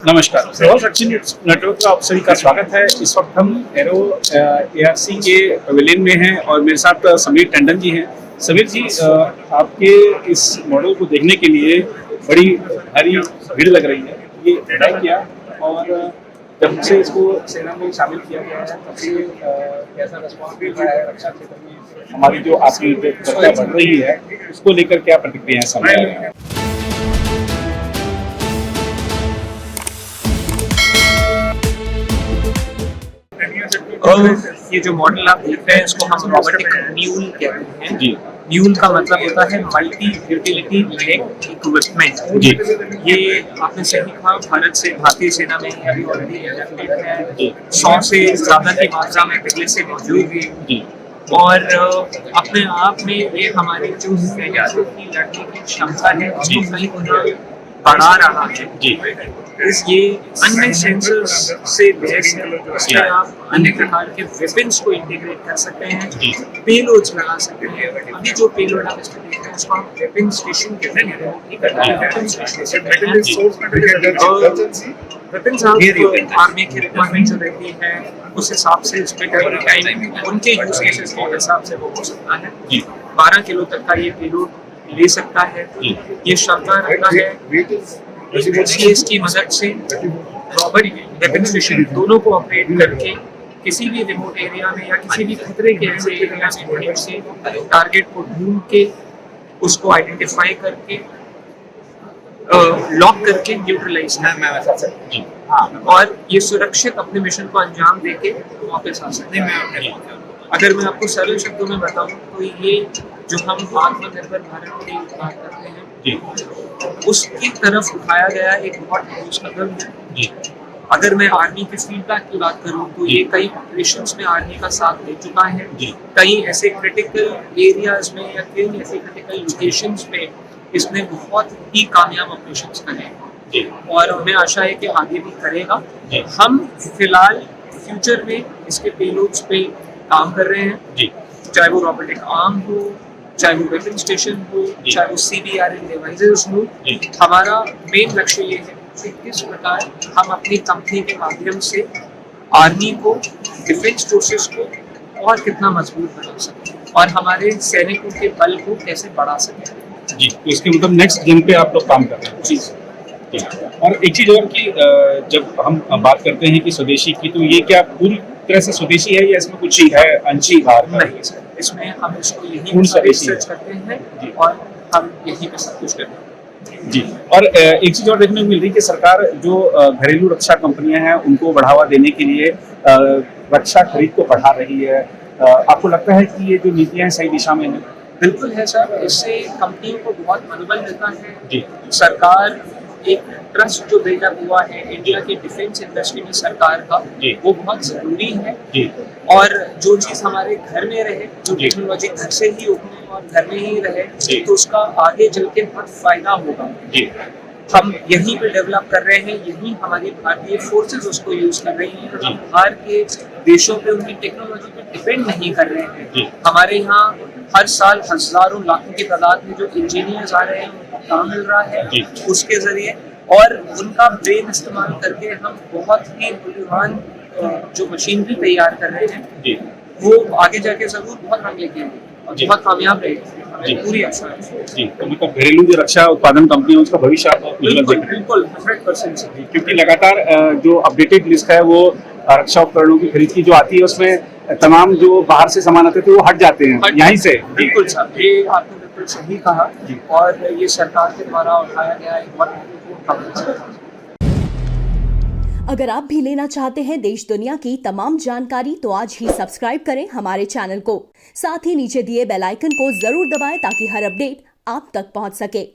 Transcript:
नमस्कार, प्रवास रक्षण नेटवर्क का आप सभी का स्वागत है। इस वक्त हम एरो एआरसी के पवेलियन में हैं और मेरे साथ समीर टंडन जी हैं। समीर जी, आपके इस मॉडल को देखने के लिए बड़ी भारी भीड़ लग रही है। ये तय किया और जब से इसको सेना में शामिल किया गया है तब से कैसा रिस्पॉन्स मिल रहा है रक्षा क्षेत्र में, हमारी जो आत्मनिर्भरता बढ़ रही है उसको लेकर क्या प्रतिक्रियाएं सामने आ रही हैं? ये जो मॉडल आप देख रहे हैं इसको हम रोबोटिक म्यूल कहते हैं। जी, म्यूल का मतलब होता है मल्टी यूटिलिटी इक्विपमेंट। जी, ये आपने सही कहा, भारत से भारतीय सेना में अभी ऑलरेडी इंजेक्टेड है। 100 से ज्यादा की मात्रा में पहले से मौजूद है और अपने आप में ये हमारी जो तैयारी की लड़ने की क्षमता है उसको कई गुना बढ़ा रहा है। जी, ये अन्य सेंसर्स से लैस है, इसमें आप अन्य प्रकार के वेपन्स को इंटीग्रेट कर सकते हैं, पेलोड्स लगा सकते हैं। अभी जो पेलोड आप इसमें देख रहे हैं उसको हम वेपन स्टेशन कहते हैं। वेपन्स आर्मी की रिक्वायरमेंट जो रहती है उस हिसाब से इसमें टाइम उनके यूज केसेस के हिसाब से वो हो सकता है। 12 किलो तक का ये पेलोड ले सकता है। ये क्षमता रखता है जीएस की मदद से रॉबर वेपन स्टेशन दोनों को ऑपरेट करके किसी भी रिमोट एरिया में या किसी भी खतरे के ऐसे एरिया में से टारगेट को ढूंढ के उसको आइडेंटिफाई करके लॉक करके न्यूट्रलाइज करना और ये सुरक्षित अपने मिशन को अंजाम देके वापस आ सकते हैं। अगर मैं आपको सरल शब्दों में बताऊं तो ये जो हम आत्मनिर्भर भारत की बात करते हैं उसकी तरफ उठाया गया एक बहुत ठोस कदम है। अगर मैं आर्मी के फीडबैक की बात करूं तो ये कई ऑपरेशंस में आर्मी का साथ दे चुका है। कई ऐसे क्रिटिकल एरियाज में या कई ऐसे क्रिटिकल लोकेशंस में इसने बहुत ही कामयाब ऑपरेशंस करे और हमें आशा है कि आगे भी करेगा। हम फिलहाल फ्यूचर में इसके पेलोड्स पे काम कर रहे हैं, चाहे वो रोबोटिक आर्म हो, चाहे वो वेपन स्टेशन हो, चाहे वो CBRN डिवाइसेस हो। हमारा मेन लक्ष्य ये है कि किस प्रकार हम अपनी कंपनी के माध्यम से आर्मी को, डिफेंस फोर्सेस को और कितना मजबूत बना सकें और हमारे सैनिकों के बल को कैसे बढ़ा सकें। जी, तो इसके मतलब नेक्स्ट जिन पे आप लोग काम कर रहे हैं। जी, और एक चीज़ और कि जब हम बात करते हैं कि स्वदेशी की, तो ये क्या पूरी तरह से स्वदेशी है या इसमें कुछ ही है अंशी भार? नहीं सर, इसमें हम इसको यही रिसर्च करते हैं और हम यही पे सब कुछ करते हैं। जी, और एक चीज़ और देखने को मिल रही है कि सरकार जो घरेलू रक्षा कंपनियां हैं उनको बढ़ावा देने के लिए रक्षा खरीद को बढ़ा रही है। आपको लगता है कि ये जो नीतियां हैं सही दिशा में हैं? बिल्कुल है सर, इससे कंपनियों को बहुत मनोबल मिलता है। सरकार एक ट्रस्ट जो बिल्डअप हुआ है इंडिया की डिफेंस इंडस्ट्री में सरकार का, वो बहुत जरूरी है। और जो चीज हमारे घर में रहे, जो टेक्नोलॉजी घर से ही उठने और घर में ही रहे, तो उसका आगे चल के बहुत फायदा होगा। हम यहीं पे डेवलप कर रहे हैं, यहीं हमारी भारतीय फोर्सेस उसको यूज कर रही हैं। हम बाहर के देशों पे उनकी टेक्नोलॉजी पे डिपेंड नहीं कर रहे हैं। हमारे यहाँ हर साल हजारों लाखों की तादाद में जो इंजीनियर्स आ रहे हैं उनको काम मिल रहा है उसके जरिए, और उनका ब्रेन इस्तेमाल करके हम बहुत ही बुद्धिमान जो मशीनरी तैयार कर रहे हैं वो आगे जाके जरूर बहुत रंग लेके और बहुत कामयाब रहेगी। पूरी आशा है। जी, तो मतलब घरेलू जो रक्षा उत्पादन कंपनी है उसका भविष्य आप बिल्कुल 100% क्योंकि लगातार जो अपडेटेड लिस्ट है वो रक्षा उपकरणों की खरीद की जो आती है उसमें तमाम जो बाहर से सामान आते थे वो हट जाते हैं यहीं से। बिल्कुल सर, ये आपने बिल्कुल सही कहा और ये सरकार के द्वारा उठाया गया एक बहुत महत्वपूर्ण कदम है। अगर आप भी लेना चाहते हैं देश दुनिया की तमाम जानकारी तो आज ही सब्सक्राइब करें हमारे चैनल को। साथ ही नीचे दिए बेल आइकन को जरूर दबाएं ताकि हर अपडेट आप तक पहुंच सके।